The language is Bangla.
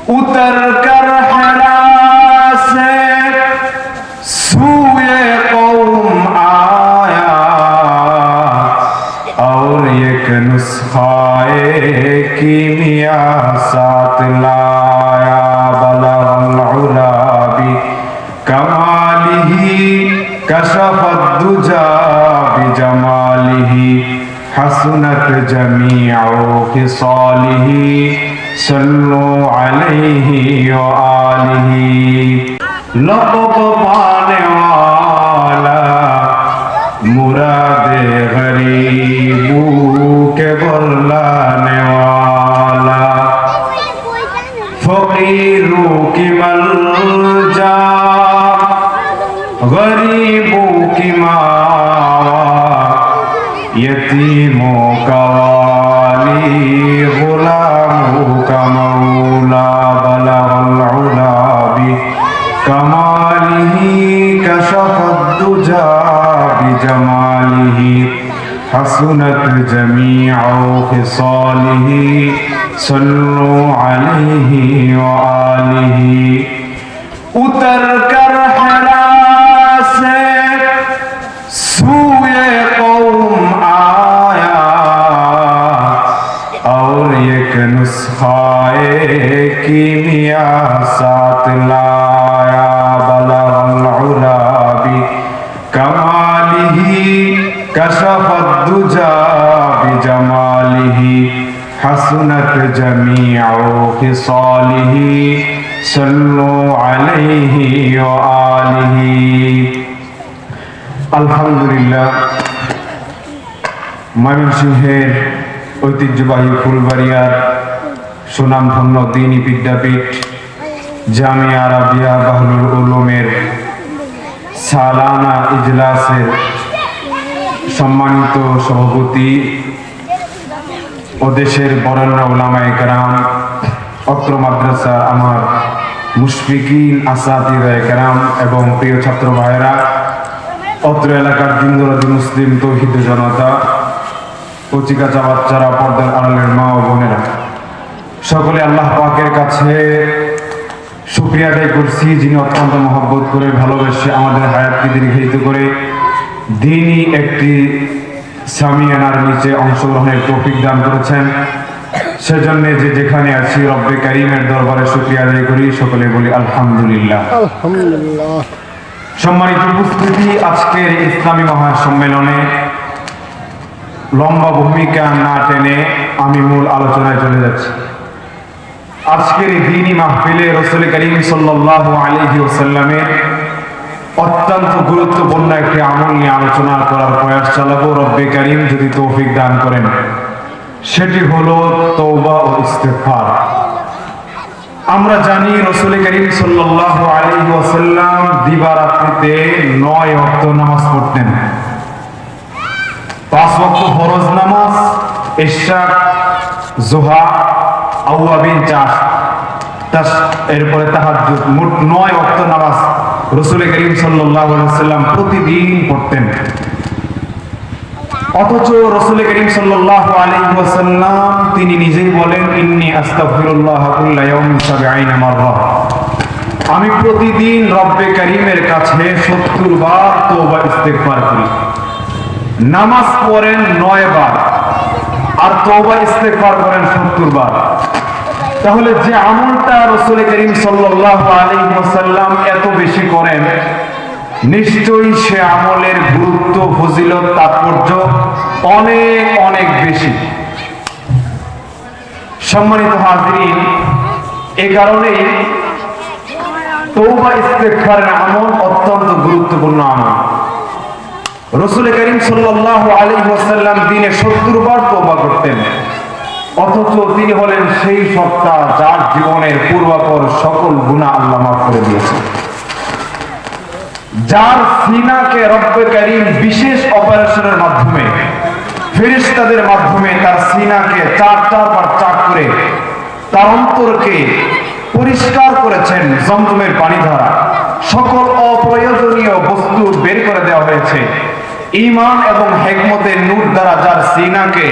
उतर कर हरा से सूए कौम आया और एक नुस्खाए कीमिया साथ लाया। बलगल उला बि कमालिही कशफत दुजा बिजमालिही हसनत जमीउ खिसालिही सल्लु अलैहि व आलिही। लक़ब पाने वाला मुरादे गरीबू के बरलाने वाला फकीरू की मलजा गरीबों की मावा यतीमों का वाली गुलामों का मौला। बलगल उला बि कमालिही कशफत दुजा बिजमालिही हसनत जमीउ खिसालिही सल्लु अलैहि व आलिही। उतर कर हरा से सूए कौम आया और एक नुस्खाए कीमिया साथ लाया। बलगल उला बि कमालिही कशफत दुजा बिजमालिही हसनत जमीउ खिसालिही सल्लु अलैहि व आलिही। আলহামদুলিল্লাহ, ময়মনসিংহের ঐতিহ্যবাহী ফুলবাড়িয়ার সুনামধন্য দ্বীনি বিদ্যাপীঠ জামিয়া আরাবিয়া বাহলুল উলুমের সালানা ইজলাসের সম্মানিত সভাপতি ও দেশের বরেণ্য উলামায়ে কেরাম, অত্র মাদ্রাসা আমার মুশফিকিন আসাতিদায়ে কেরাম এবং প্রিয় ছাত্র ভাইয়েরা, অত্র এলাকার দিনদরদি মুসলিম তৌহিদ জনতা, কচিকাচা বাচ্চারা, পর্দার আড়ালের মা ও বোনেরা, সকলে আল্লাহ পাকের কাছে শুকরিয়া আদায় করছি, যিনি অত্যন্ত মহব্বত করে ভালোবেসে আমাদের হায়াতকে দীর্ঘায়িত করে দ্বীনি একটি সামিয়ানার নিচে অংশগ্রহণের তৌফিক দান করেছেন। সেজন্য যে যেখানে আছি রব্বে কারীমের দরবারে শুকরিয়া আদায় করি, সকলে বলি আলহামদুলিল্লাহ। আলহামদুলিল্লাহ। সম্মানিত উপস্থিতি, আজকের ইসলামী মহাসম্মেলনে লম্বা ভূমিকা না টেনে আমি মূল আলোচনায় চলে যাচ্ছি। আজকের এই দ্বীনি মাহফিলে রাসূল করিম সাল্লাল্লাহু আলাইহি ওয়াসাল্লামের অত্যন্ত গুরুত্বপূর্ণ একটি আমল নিয়ে আলোচনা করার প্রয়াস চালাবো, রব্বে কারীম যদি তৌফিক দান করেন। সেটি হলো তওবা ও ইস্তিগফার। আমরা জানি রাসূল করিম সাল্লাল্লাহু আলাইহি ওয়াসাল্লাম দিবারাত্রিতে 9 ওয়াক্ত নামাজ পড়তেন। 5 ওয়াক্ত ফরজ নামাজ, ইশা, যোহা, আওয়াবিন, এরপরে তাহাজ্জুদ, মোট 9 ওয়াক্ত নামাজ রাসূল করিম সাল্লাল্লাহু আলাইহি ওয়াসাল্লাম প্রতিদিন পড়তেন। অথচ রাসূল করিম সাল্লাল্লাহু আলাইহি ওয়াসাল্লাম তিনি নিজেই বলেন, ইন্নী আস্তাগফিরুল্লাহ কুল্লা ইয়াউমিন 70 মাররা, আমি প্রতিদিন রব্বে কারীমের কাছে 70 বার তওবা ইস্তিগফার করি। নামাজ পড়েন 9 বার আর তওবা ইস্তিগফার করেন 70 বার। তাহলে যে আমলটা রাসূল করিম সাল্লাল্লাহু আলাইহি ওয়াসাল্লাম এত বেশি করেন, নিশ্চয়ই সে আমলের গুরুত্ব, ফজিলত, তাৎপর্য অনেক অনেক বেশি। সম্মানিত হাজিরিন, এই কারণেই তওবা ইস্তিগফারের আমল অত্যন্ত গুরুত্বপূর্ণ আমল। রাসূল করিম সাল্লাল্লাহু আলাইহি ওয়াসাল্লাম দিনে 70 বার তওবা করতেন, অথচ তিনি হলেন সেই সত্তা যার জীবনের পূর্বাপর সকল গুনাহ আল্লাহ মাফ করে দিয়েছেন, যার সিনাকে রব্বে কারীম বিশেষ অপারেশনের মাধ্যমে, ফেরেশতাদের মাধ্যমে তার সিনাকে 4 বার চাক করে তার অন্তরকে পরিষ্কার করেছেন জমজমের পানি দ্বারা। সকল অপ্রয়োজনীয় বস্তু বের করে দেওয়া হয়েছে। ঈমান এবং হিকমতের নূর দ্বারা যার সিনাকে